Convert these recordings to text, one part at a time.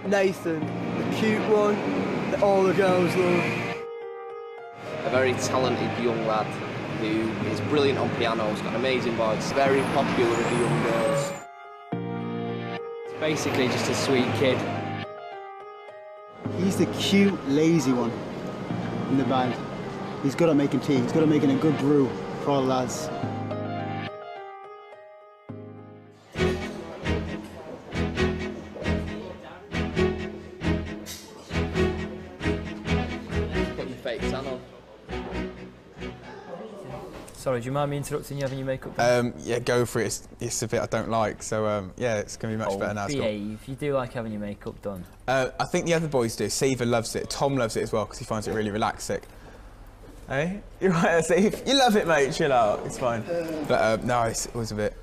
Nathan, the cute one that all the girls love. A very talented young lad who is brilliant on piano, has got an amazing voice, very popular with the young girls. It's basically just a sweet kid. He's the cute, lazy one in the band. He's good at making tea, he's good at making a good brew for all the lads. Put your fake tan on. Sorry, do you mind me interrupting you having your makeup done? Yeah, go for it. It's a bit I don't like, so yeah, it's going to be much better now. Behave. You do like having your makeup done. I think the other boys do. Seaver loves it. Tom loves it as well because he finds it really relaxing. Hey, you're right, Steve. You love it, mate. Chill out. It's fine. But no, it was a bit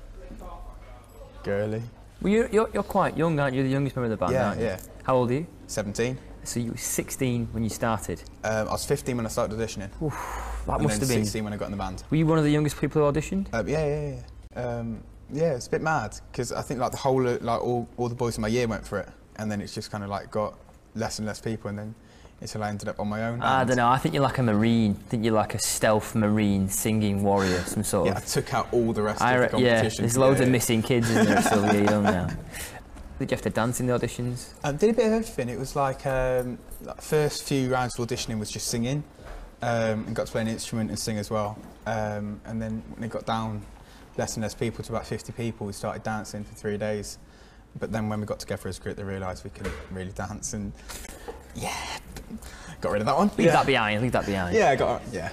girly. Well, you're quite young, aren't you? You're the youngest member of the band, aren't you? Yeah. How old are you? 17. So you were 16 when you started? I was 15 when I started auditioning. Oof, that must have been 16 when I got in the band. Were you one of the youngest people who auditioned? Yeah, it's a bit mad because I think like the whole like all the boys in my year went for it, and then it's just kind of like got less and less people, and then until I ended up on my own. I don't know. I think you're like a marine. I think you're like a stealth marine singing warrior, some sort of. Yeah, I took out all the rest of the competition. Yeah, there's loads of missing kids in there, so you're young now. Did you have to dance in the auditions? Did a bit of everything. It was like first few rounds of auditioning was just singing, and got to play an instrument and sing as well. And then when it got down less and less people to about 50 people, we started dancing for 3 days. But then when we got together as a group, they realised we couldn't really dance, and yeah, got rid of that one. Leave that behind. Leave that behind. Yeah, I got yeah.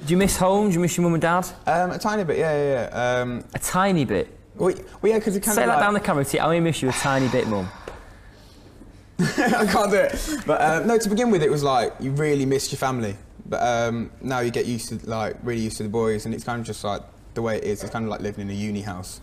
Do you miss home? Do you miss your mum and dad? A tiny bit, yeah. A tiny bit? Well, yeah, because it kind Say of that like... down the camera, I only miss you a tiny bit, mum. I can't do it. But no, to begin with, it was like, you really missed your family. But now you get used to, like, really used to the boys, and it's kind of just like the way it is. It's kind of like living in a uni house.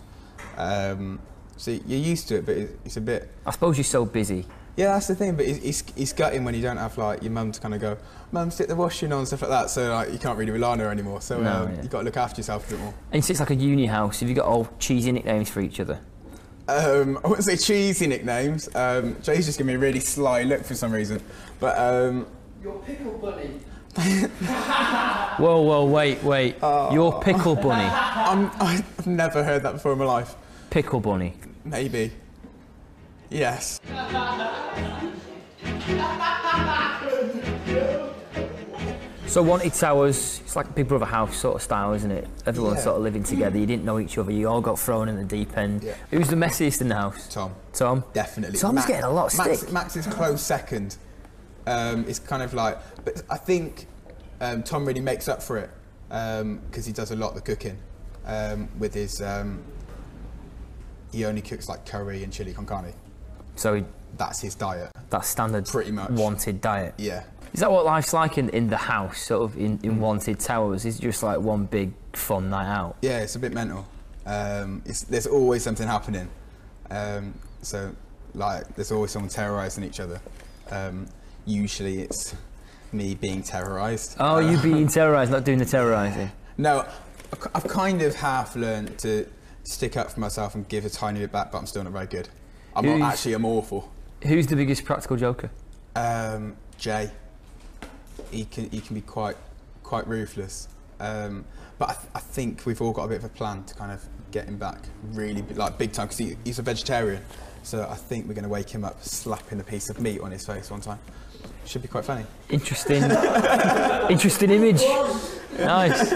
So you're used to it, but it's a bit... I suppose you're so busy. Yeah, that's the thing, but it's gutting when you don't have, like, your mum to kind of go, Mum, stick the washing on and stuff like that, so, like, you can't really rely on her anymore, so you've got to look after yourself a bit more. And it's like a uni house. Have you got all cheesy nicknames for each other? I wouldn't say cheesy nicknames. Jay's just giving me a really sly look for some reason, but... Your pickle bunny. Whoa, wait. Your pickle bunny. I've never heard that before in my life. Pickle bunny. Maybe. Yes. So Wanted Towers, it's like Big Brother house sort of style, isn't it? Everyone's sort of living together, you didn't know each other, you all got thrown in the deep end. Yeah. Who's the messiest in the house? Tom. Tom? Definitely. Tom's getting a lot of stick. Max is close second. It's kind of like, but I think Tom really makes up for it because he does a lot of the cooking with his, he only cooks like curry and chili con carne. So that's his diet. That's standard pretty much. Wanted diet? Yeah. Is that what life's like in the house, sort of in Wanted Towers? Is it just like one big fun night out? Yeah, it's a bit mental. There's always something happening. So like there's always someone terrorising each other. Usually it's me being terrorised. Oh, you being terrorised, not doing the terrorising? No, I've kind of half learned to stick up for myself and give a tiny bit back, but I'm still not very good. I'm awful. Who's the biggest practical joker? Jay. He can be quite ruthless. But I think we've all got a bit of a plan to kind of get him back really like big time, because he's a vegetarian. So I think we're going to wake him up slapping a piece of meat on his face one time. Should be quite funny. Interesting. Interesting image. Nice.